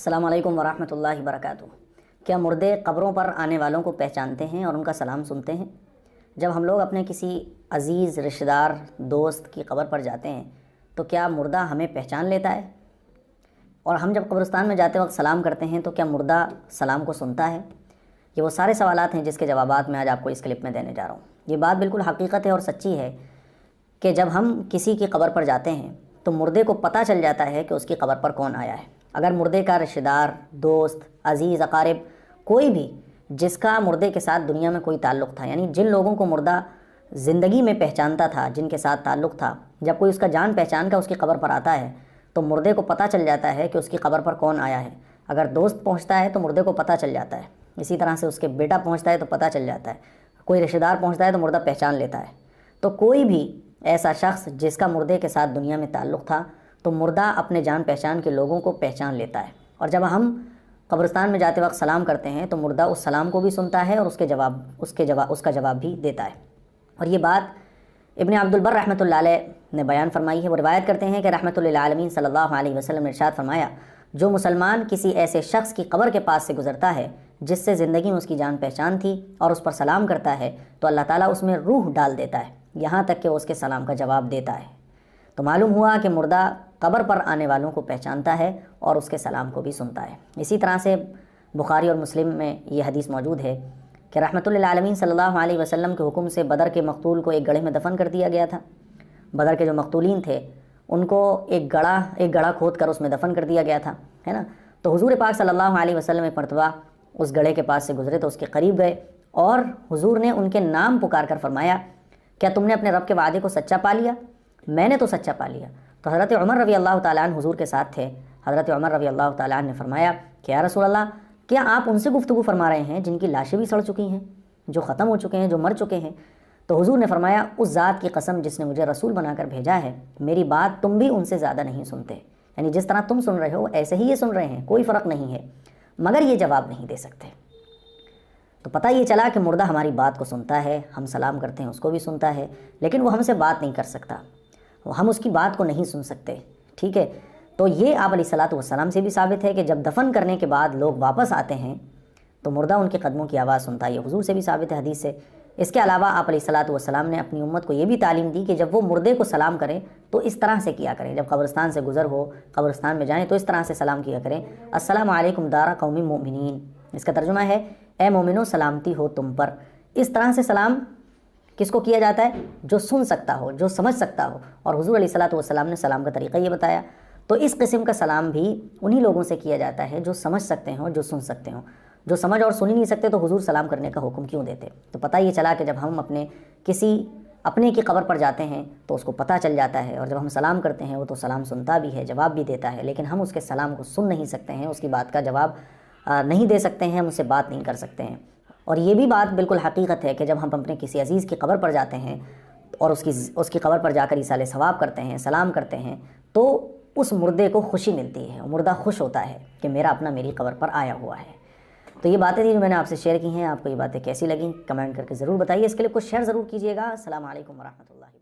السلام علیکم ورحمۃ اللہ وبرکاتہ۔ کیا مردے قبروں پر آنے والوں کو پہچانتے ہیں اور ان کا سلام سنتے ہیں؟ جب ہم لوگ اپنے کسی عزیز رشتہ دار دوست کی قبر پر جاتے ہیں تو کیا مردہ ہمیں پہچان لیتا ہے؟ اور ہم جب قبرستان میں جاتے وقت سلام کرتے ہیں تو کیا مردہ سلام کو سنتا ہے؟ یہ وہ سارے سوالات ہیں جس کے جوابات میں آج آپ کو اس کلپ میں دینے جا رہا ہوں۔ یہ بات بالکل حقیقت ہے اور سچی ہے کہ جب ہم کسی کی قبر پر جاتے ہیں تو مردے کو پتہ چل جاتا ہے کہ اس کی قبر پر کون آیا ہے۔ اگر مردے کا رشتہ دار، دوست، عزیز، اقارب کوئی بھی جس کا مردے کے ساتھ دنیا میں کوئی تعلق تھا، یعنی جن لوگوں کو مردہ زندگی میں پہچانتا تھا، جن کے ساتھ تعلق تھا، جب کوئی اس کا جان پہچان کا اس کی قبر پر آتا ہے تو مردے کو پتہ چل جاتا ہے کہ اس کی قبر پر کون آیا ہے۔ اگر دوست پہنچتا ہے تو مردے کو پتہ چل جاتا ہے، اسی طرح سے اس کے بیٹا پہنچتا ہے تو پتہ چل جاتا ہے، کوئی رشتہ دار پہنچتا ہے تو مردہ پہچان لیتا ہے۔ تو کوئی بھی ایسا شخص جس کا مردے کے ساتھ دنیا میں تعلق تھا تو مردہ اپنے جان پہچان کے لوگوں کو پہچان لیتا ہے، اور جب ہم قبرستان میں جاتے وقت سلام کرتے ہیں تو مردہ اس سلام کو بھی سنتا ہے اور اس کا جواب بھی دیتا ہے۔ اور یہ بات ابن عبد البر رحمۃ اللہ علیہ نے بیان فرمائی ہے۔ وہ روایت کرتے ہیں کہ رحمۃ للعالمین صلی اللہ علیہ وسلم نے ارشاد فرمایا، جو مسلمان کسی ایسے شخص کی قبر کے پاس سے گزرتا ہے جس سے زندگی میں اس کی جان پہچان تھی اور اس پر سلام کرتا ہے تو اللہ تعالیٰ اس میں روح ڈال دیتا ہے یہاں تک کہ وہ اس کے سلام کا جواب دیتا ہے۔ تو معلوم ہوا کہ مردہ قبر پر آنے والوں کو پہچانتا ہے اور اس کے سلام کو بھی سنتا ہے۔ اسی طرح سے بخاری اور مسلم میں یہ حدیث موجود ہے کہ رحمۃ للعالمین صلی اللہ علیہ وسلم کے حکم سے بدر کے مقتول کو ایک گڑھے میں دفن کر دیا گیا تھا۔ بدر کے جو مقتولین تھے ان کو ایک گڑھا کھود کر اس میں دفن کر دیا گیا تھا، ہے نا۔ تو حضور پاک صلی اللہ علیہ وسلم ایک مرتبہ اس گڑھے کے پاس سے گزرے تو اس کے قریب گئے اور حضور نے ان کے نام پکار کر فرمایا، کیا تم نے اپنے رب کے وعدے کو سچا پا لیا؟ میں نے تو سچا پا لیا۔ تو حضرت عمر رضی اللہ تعالیٰ عنہ حضور کے ساتھ تھے۔ حضرت عمر رضی اللہ تعالیٰ عنہ نے فرمایا کہ یا رسول اللہ، کیا آپ ان سے گفتگو فرما رہے ہیں جن کی لاشیں بھی سڑ چکی ہیں، جو ختم ہو چکے ہیں، جو مر چکے ہیں؟ تو حضور نے فرمایا، اس ذات کی قسم جس نے مجھے رسول بنا کر بھیجا ہے، میری بات تم بھی ان سے زیادہ نہیں سنتے، یعنی جس طرح تم سن رہے ہو ایسے ہی یہ سن رہے ہیں، کوئی فرق نہیں ہے، مگر یہ جواب نہیں دے سکتے۔ تو پتہ یہ چلا کہ مردہ ہماری بات کو سنتا ہے، ہم سلام کرتے ہیں اس کو بھی سنتا ہے، لیکن وہ ہم سے بات نہیں کر سکتا، ہم اس کی بات کو نہیں سن سکتے، ٹھیک ہے۔ تو یہ آپ علیہ الصلوۃ والسلام سے بھی ثابت ہے کہ جب دفن کرنے کے بعد لوگ واپس آتے ہیں تو مردہ ان کے قدموں کی آواز سنتا ہے، یہ حضور سے بھی ثابت ہے حدیث سے۔ اس کے علاوہ آپ علیہ الصلوۃ والسلام نے اپنی امت کو یہ بھی تعلیم دی کہ جب وہ مردے کو سلام کریں تو اس طرح سے کیا کریں، جب قبرستان سے گزر ہو، قبرستان میں جائیں تو اس طرح سے سلام کیا کریں، السلام علیکم دار قوم مؤمنین۔ اس کا ترجمہ ہے، اے مومنو سلامتی ہو تم پر۔ اس طرح سے سلام کس کو کیا جاتا ہے؟ جو سن سکتا ہو، جو سمجھ سکتا ہو، اور حضور علیہ الصلوۃ والسلام نے سلام کا طریقہ یہ بتایا۔ تو اس قسم کا سلام بھی انہی لوگوں سے کیا جاتا ہے جو سمجھ سکتے ہوں، جو سن سکتے ہوں۔ جو سمجھ اور سن ہی نہیں سکتے تو حضور سلام کرنے کا حکم کیوں دیتے؟ تو پتہ یہ چلا کہ جب ہم اپنے کی قبر پر جاتے ہیں تو اس کو پتہ چل جاتا ہے، اور جب ہم سلام کرتے ہیں وہ تو سلام سنتا بھی ہے، جواب بھی دیتا ہے، لیکن ہم اس کے سلام کو سن نہیں سکتے ہیں، اس کی بات کا جواب نہیں دے سکتے ہیں، ہم اس سے بات نہیں کر سکتے ہیں۔ اور یہ بھی بات بالکل حقیقت ہے کہ جب ہم اپنے کسی عزیز کی قبر پر جاتے ہیں اور اس کی قبر پر جا کر ایصال ثواب کرتے ہیں، سلام کرتے ہیں، تو اس مردے کو خوشی ملتی ہے، مردہ خوش ہوتا ہے کہ میرا اپنا میری قبر پر آیا ہوا ہے۔ تو یہ باتیں تھیں جو میں نے آپ سے شیئر کی ہیں۔ آپ کو یہ باتیں کیسی لگیں کمنٹ کر کے ضرور بتائیے، اس کے لیے کچھ شیئر ضرور کیجیے گا۔ السلام علیکم ورحمۃ اللہ۔